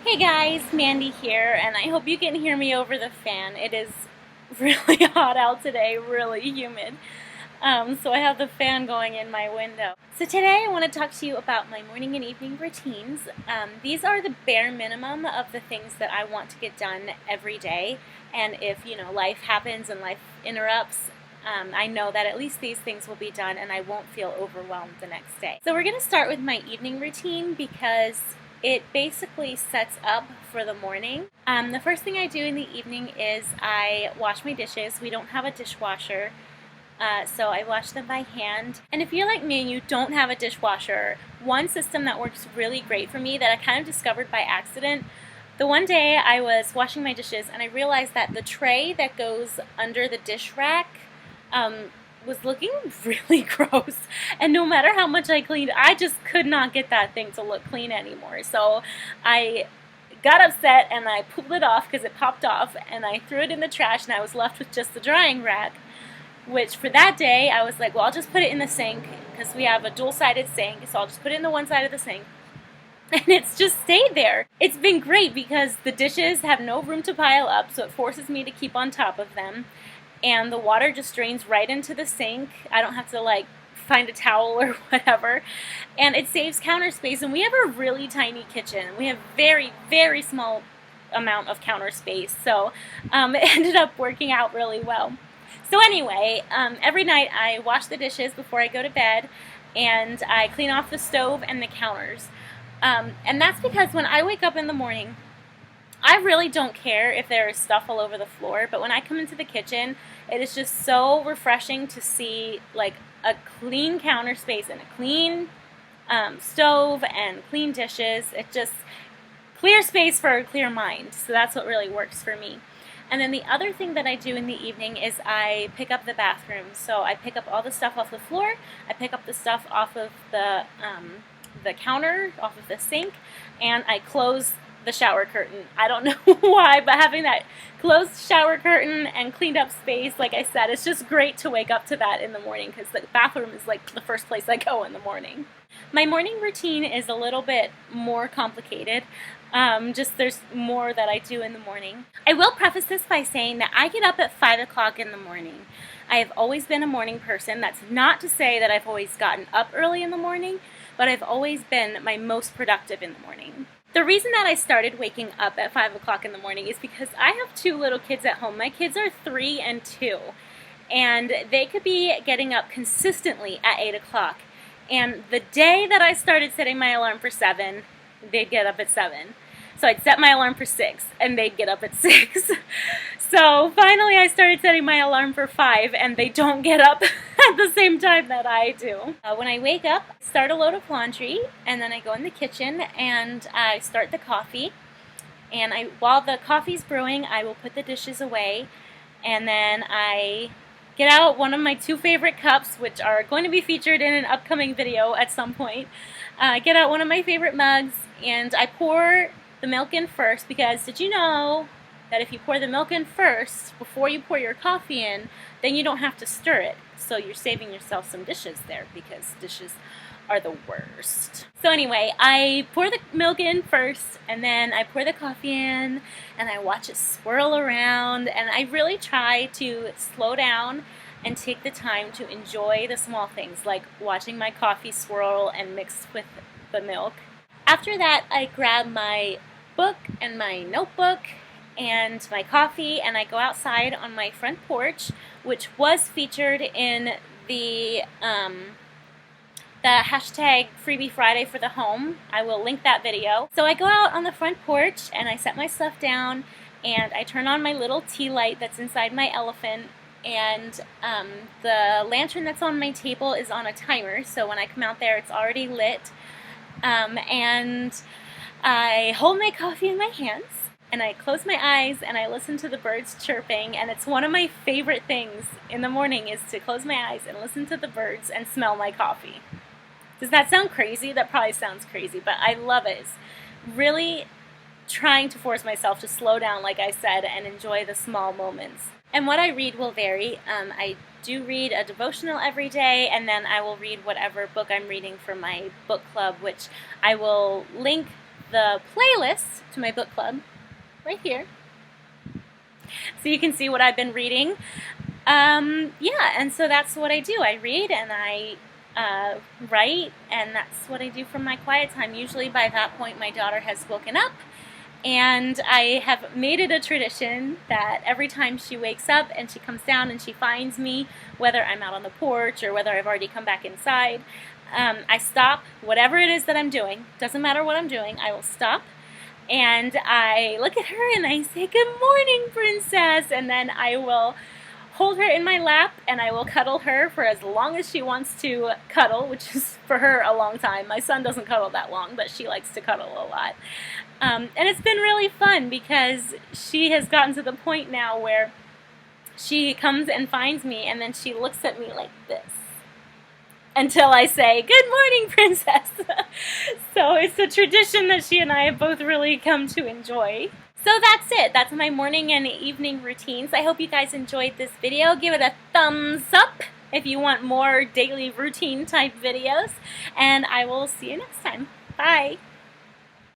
Hey guys, Mandy here, and I hope you can hear me over the fan. It is really hot out today, really humid. So I have the fan going in my window. So today I want to talk to you about my morning and evening routines. These are the bare minimum of the things that I want to get done every day. And if, life happens and life interrupts, I know that at least these things will be done and I won't feel overwhelmed the next day. So we're going to start with my evening routine because it basically sets up for the morning. The first thing I do in the evening is I wash my dishes. We don't have a dishwasher, so I wash them by hand. And if you're like me and you don't have a dishwasher, one system that works really great for me that I kind of discovered by accident, the one day I was washing my dishes and I realized that the tray that goes under the dish rack was looking really gross, and no matter how much I cleaned, I just could not get that thing to look clean anymore. So I got upset and I pulled it off because it popped off, and I threw it in the trash, and I was left with just the drying rack, which for that day I was like, well, I'll just put it in the sink because we have a dual-sided sink, so I'll just put it in the one side of the sink. And it's just stayed there. It's been great because the dishes have no room to pile up, so it forces me to keep on top of them. And the water just drains right into the sink. I don't have to find a towel or whatever. And it saves counter space. And we have a really tiny kitchen. We have very, very small amount of counter space. So it ended up working out really well. So anyway, every night I wash the dishes before I go to bed, and I clean off the stove and the counters. And that's because when I wake up in the morning, I really don't care if there is stuff all over the floor, but when I come into the kitchen, it is just so refreshing to see a clean counter space and a clean stove and clean dishes. It just clear space for a clear mind. So that's what really works for me. And then the other thing that I do in the evening is I pick up the bathroom. So I pick up all the stuff off the floor. I pick up the stuff off of the counter, off of the sink, and I close the shower curtain. I don't know why, but having that closed shower curtain and cleaned up space, like I said, it's just great to wake up to that in the morning because the bathroom is like the first place I go in the morning. My morning routine is a little bit more complicated. Just there's more that I do in the morning. I will preface this by saying that I get up at 5 o'clock in the morning. I have always been a morning person. That's not to say that I've always gotten up early in the morning, but I've always been my most productive in the morning. The reason that I started waking up at 5 o'clock in the morning is because I have two little kids at home. My kids are 3 and 2, and they could be getting up consistently at 8 o'clock. And the day that I started setting my alarm for 7, they'd get up at 7. So I'd set my alarm for 6, and they'd get up at 6. So finally I started setting my alarm for 5, and they don't get up at the same time that I do. When I wake up, I start a load of laundry, and then I go in the kitchen, and I start the coffee. And while the coffee's brewing, I will put the dishes away, and then I get out one of my 2 favorite cups, which are going to be featured in an upcoming video at some point. I get out one of my favorite mugs, and I pour the milk in first, because did you know that if you pour the milk in first before you pour your coffee in, then you don't have to stir it. So you're saving yourself some dishes there, because dishes are the worst. So anyway, I pour the milk in first, and then I pour the coffee in, and I watch it swirl around, and I really try to slow down and take the time to enjoy the small things, like watching my coffee swirl and mix with the milk. After that, I grab my book and my notebook and my coffee, and I go outside on my front porch, which was featured in the hashtag Freebie Friday for the home. I will link that video. So I go out on the front porch and I set my stuff down, and I turn on my little tea light that's inside my elephant, and the lantern that's on my table is on a timer, so when I come out there it's already lit. And I hold my coffee in my hands, and I close my eyes, and I listen to the birds chirping, and it's one of my favorite things in the morning is to close my eyes and listen to the birds and smell my coffee. Does that sound crazy? That probably sounds crazy, but I love it. It's really trying to force myself to slow down, like I said, and enjoy the small moments. And what I read will vary. I do read a devotional every day, and then I will read whatever book I'm reading for my book club, which I will link the playlist to my book club right here, so you can see what I've been reading. Yeah, and so that's what I do. I read and I write, and that's what I do for my quiet time. Usually by that point my daughter has woken up, and I have made it a tradition that every time she wakes up and she comes down and she finds me, whether I'm out on the porch or whether I've already come back inside, I stop whatever it is that I'm doing. Doesn't matter what I'm doing, I will stop. And I look at her and I say, "Good morning, princess," and then I will hold her in my lap and I will cuddle her for as long as she wants to cuddle, which is for her a long time. My son doesn't cuddle that long, but she likes to cuddle a lot. And it's been really fun because she has gotten to the point now where she comes and finds me and then she looks at me like this until I say, "Good morning, princess." So it's a tradition that she and I have both really come to enjoy. So that's it. That's my morning and evening routines. I hope you guys enjoyed this video. Give it a thumbs up if you want more daily routine type videos. And I will see you next time. Bye.